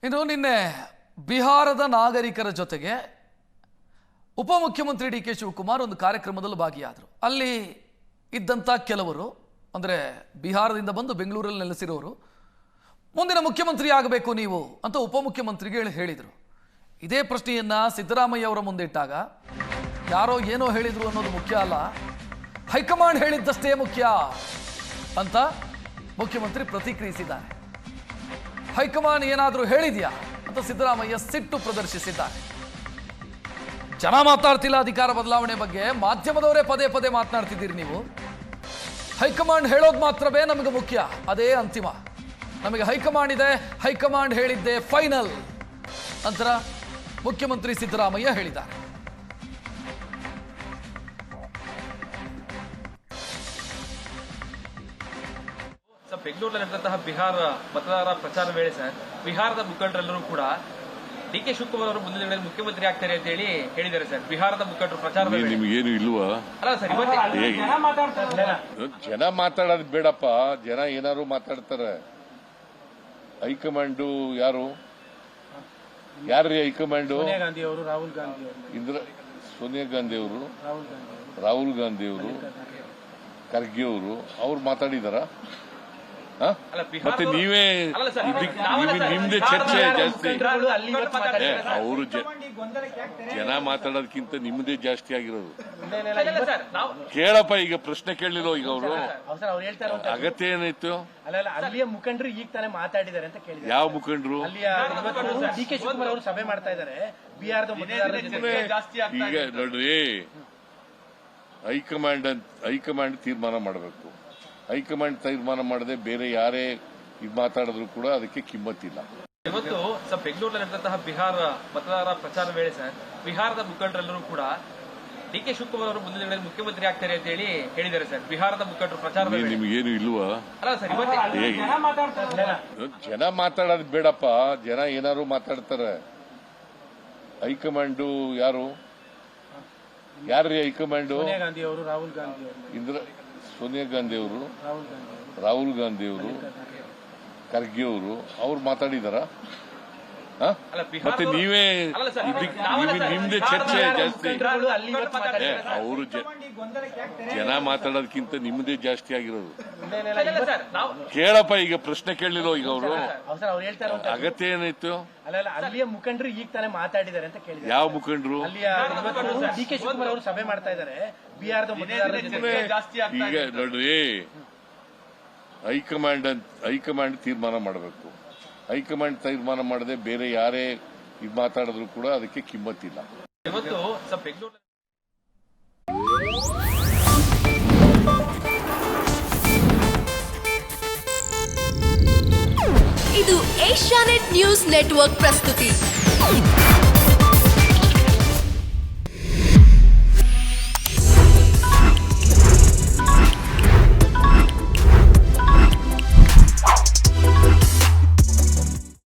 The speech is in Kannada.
ಇನ್ನು ನಿನ್ನೆ ಬಿಹಾರದ ನಾಗರಿಕರ ಜೊತೆಗೆ ಉಪಮುಖ್ಯಮಂತ್ರಿ ಡಿ ಕೆ ಶಿವಕುಮಾರ್ ಒಂದು ಕಾರ್ಯಕ್ರಮದಲ್ಲಿ ಭಾಗಿಯಾದರು. ಅಲ್ಲಿ ಇದ್ದಂಥ ಕೆಲವರು ಅಂದರೆ ಬಿಹಾರದಿಂದ ಬಂದು ಬೆಂಗಳೂರಲ್ಲಿ ನೆಲೆಸಿರೋರು ಮುಂದಿನ ಮುಖ್ಯಮಂತ್ರಿ ಆಗಬೇಕು ನೀವು ಅಂತ ಉಪಮುಖ್ಯಮಂತ್ರಿಗೆ ಹೇಳಿದರು. ಇದೇ ಪ್ರಶ್ನೆಯನ್ನು ಸಿದ್ದರಾಮಯ್ಯ ಅವರ ಮುಂದೆ ಇಟ್ಟಾಗ ಯಾರೋ ಏನೋ ಹೇಳಿದರು ಅನ್ನೋದು ಮುಖ್ಯ ಅಲ್ಲ, ಹೈಕಮಾಂಡ್ ಹೇಳಿದ್ದಷ್ಟೇ ಮುಖ್ಯ ಅಂತ ಮುಖ್ಯಮಂತ್ರಿ ಪ್ರತಿಕ್ರಿಯಿಸಿದ್ದಾರೆ. ಹೈಕಮಾಂಡ್ ಏನಾದರೂ ಹೇಳಿದೆಯಾ ಅಂತ ಸಿದ್ದರಾಮಯ್ಯ ಸಿಟ್ಟು ಪ್ರದರ್ಶಿಸಿದ್ದಾರೆ. ಜನ ಮಾತಾಡ್ತಿಲ್ಲ ಅಧಿಕಾರ ಬದಲಾವಣೆ ಬಗ್ಗೆ, ಮಾಧ್ಯಮದವರೇ ಪದೇ ಪದೇ ಮಾತನಾಡ್ತಿದ್ದೀರಿ ನೀವು. ಹೈಕಮಾಂಡ್ ಹೇಳೋದು ಮಾತ್ರವೇ ನಮಗೆ ಮುಖ್ಯ, ಅದೇ ಅಂತಿಮ, ನಮಗೆ ಹೈಕಮಾಂಡ್ ಇದೆ, ಹೈಕಮಾಂಡ್ ಹೇಳಿದ್ದೆ ಫೈನಲ್ ನಂತರ ಮುಖ್ಯಮಂತ್ರಿ ಸಿದ್ದರಾಮಯ್ಯ ಹೇಳಿದ್ದಾರೆ. ಬೆಂಗಳೂರಲ್ಲಿ ನಡೆದಂತಹ ಬಿಹಾರ ಮತದಾರರ ಪ್ರಚಾರ ವೇಳೆ ಸರ್, ಬಿಹಾರದ ಮುಖಂಡರೆಲ್ಲರೂ ಕೂಡ ಡಿ ಕೆ ಶಿವಕುಮಾರ್ ಅವರು ಮುಂದಿನ ದಿನಗಳಲ್ಲಿ ಮುಖ್ಯಮಂತ್ರಿ ಆಗ್ತಾರೆ ಅಂತ ಹೇಳಿ ಹೇಳಿದ್ದಾರೆ ಸರ್. ಬಿಹಾರದ ಮುಖಂಡರು ಪ್ರಚಾರ ನಿಮ್ಗೇನು ಇಲ್ವಾ? ಅಲ್ಲ ಸರ್, ಜನ ಮಾತಾಡೋದು ಬೇಡಪ್ಪ, ಜನ ಏನಾರು ಮಾತಾಡ್ತಾರೆ. ಹೈಕಮಾಂಡು ಯಾರ್ರೀ ಹೈಕಮಾಂಡು? ಸೋನಿಯಾ ಗಾಂಧಿ ಅವರು, ರಾಹುಲ್ ಗಾಂಧಿ ಅವರು, ಸೋನಿಯಾ ಗಾಂಧಿ ಅವರು, ರಾಹುಲ್ ಗಾಂಧಿ ಅವರು, ಖರ್ಗೆ ಅವರು, ಅವ್ರು ಮಾತಾಡಿದಾರ? ಮತ್ತೆ ನೀವೇ ನಿಮ್ದೇ ಚರ್ಚೆ ಜಾಸ್ತಿ. ಅವರು ಜನ ಮಾತಾಡೋದಕ್ಕಿಂತ ನಿಮ್ದೇ ಜಾಸ್ತಿ ಆಗಿರೋದು. ಕೇಳಪ್ಪ, ಈಗ ಪ್ರಶ್ನೆ ಕೇಳಲಿಲ್ಲ ಈಗ ಅವರು, ಅಗತ್ಯ ಏನಾಯ್ತು? ಅಲ್ಲಿಯ ಮುಖಂಡರು ಈಗ ತಾನೇ ಮಾತಾಡಿದ್ದಾರೆ ಅಂತ ಕೇಳಿದ್ದಾರೆ. ಯಾವ ಮುಖಂಡರು? ಡಿ ಕೆ ಶಿವಕುಮಾರ್ ಅವರು ಸಭೆ ಮಾಡ್ತಾ ಇದ್ದಾರೆ ಬಿಹಾರದ. ಈಗ ನೋಡ್ರಿ, ಹೈಕಮಾಂಡ್ ತೀರ್ಮಾನ ಮಾಡಬೇಕು. ಹೈಕಮಾಂಡ್ ತೀರ್ಮಾನ ಮಾಡದೆ ಬೇರೆ ಯಾರೇ ಇದು ಮಾತಾಡಿದ್ರು ಕೂಡ ಅದಕ್ಕೆ ಕಿಮ್ಮತ್ತಿಲ್ಲ. ಇವತ್ತು ಬೆಂಗಳೂರಲ್ಲಿ ನಡೆದಂತಹ ಬಿಹಾರ ಮತದಾರರ ಪ್ರಚಾರ ವೇಳೆ ಸರ್, ಬಿಹಾರದ ಮುಖಂಡರೆಲ್ಲರೂ ಕೂಡ ಡಿ ಕೆ ಶಿವಕುಮಾರ್ ಅವರು ಮುಂದಿನ ದಿನಗಳಲ್ಲಿ ಮುಖ್ಯಮಂತ್ರಿ ಆಗ್ತಾರೆ ಅಂತ ಹೇಳಿ ಹೇಳಿದ್ದಾರೆ ಸರ್. ಬಿಹಾರದ ಮುಖಂಡರು ಪ್ರಚಾರ ನಿಮ್ಗೇನು ಇಲ್ವಾ? ಅಲ್ಲ ಸರ್, ಜನ ಮಾತಾಡೋದು ಬೇಡಪ್ಪ, ಜನ ಏನಾರು ಮಾತಾಡ್ತಾರೆ. ಹೈಕಮಾಂಡು ಯಾರ್ರೀ ಹೈಕಮಾಂಡು? ಸೋನಿಯಾ ಗಾಂಧಿ ಅವರು, ರಾಹುಲ್ ಗಾಂಧಿ ಅವರು, ಸೋನಿಯಾ ಗಾಂಧಿ ಅವರು, ರಾಹುಲ್ ಗಾಂಧಿ ಅವರು, ಖರ್ಗೆ ಅವರು, ಅವ್ರು ಮಾತಾಡಿದಾರ? ಮತ್ತೆ ನೀವೇ ನಿಮ್ದೇ ಚರ್ಚೆ ಜಾಸ್ತಿ. ಅವರು ಜನ ಮಾತಾಡೋದಕ್ಕಿಂತ ನಿಮ್ದೇ ಜಾಸ್ತಿ ಆಗಿರೋದು. ಕೇಳಪ್ಪ, ಈಗ ಪ್ರಶ್ನೆ ಕೇಳಲಿಲ್ಲ ಈಗ ಅವರು, ಅಗತ್ಯ ಏನಾಯ್ತು? ಅಲ್ಲಿಯ ಮುಖಂಡರು ಈಗ ತಾನೇ ಮಾತಾಡಿದ್ದಾರೆ ಅಂತ ಕೇಳಿದ್ದಾರೆ. ಯಾವ ಮುಖಂಡರು? ಡಿ ಕೆ ಶಿವಕುಮಾರ್ ಅವರು ಸಭೆ ಮಾಡ್ತಾ ಇದ್ದಾರೆ ಬಿಹಾರದ. ಈಗ ನೋಡ್ರಿ, ಹೈಕಮಾಂಡ್ ತೀರ್ಮಾನ ಮಾಡಬೇಕು. ಹೈಕಮಾಂಡ್ ತೀರ್ಮಾನ ಮಾಡದೆ ಬೇರೆ ಯಾರೇ ಇದು ಮಾತಾಡಿದ್ರು ಕೂಡ ಅದಕ್ಕೆ ಕಿಮ್ಮತ್ತಿಲ್ಲ. ಇವತ್ತು ಬೆಂಗಳೂರು ಇದು ಏಷ್ಯಾನೆಟ್ ನ್ಯೂಸ್ ನೆಟ್ವರ್ಕ್ ಪ್ರಸ್ತುತಿ.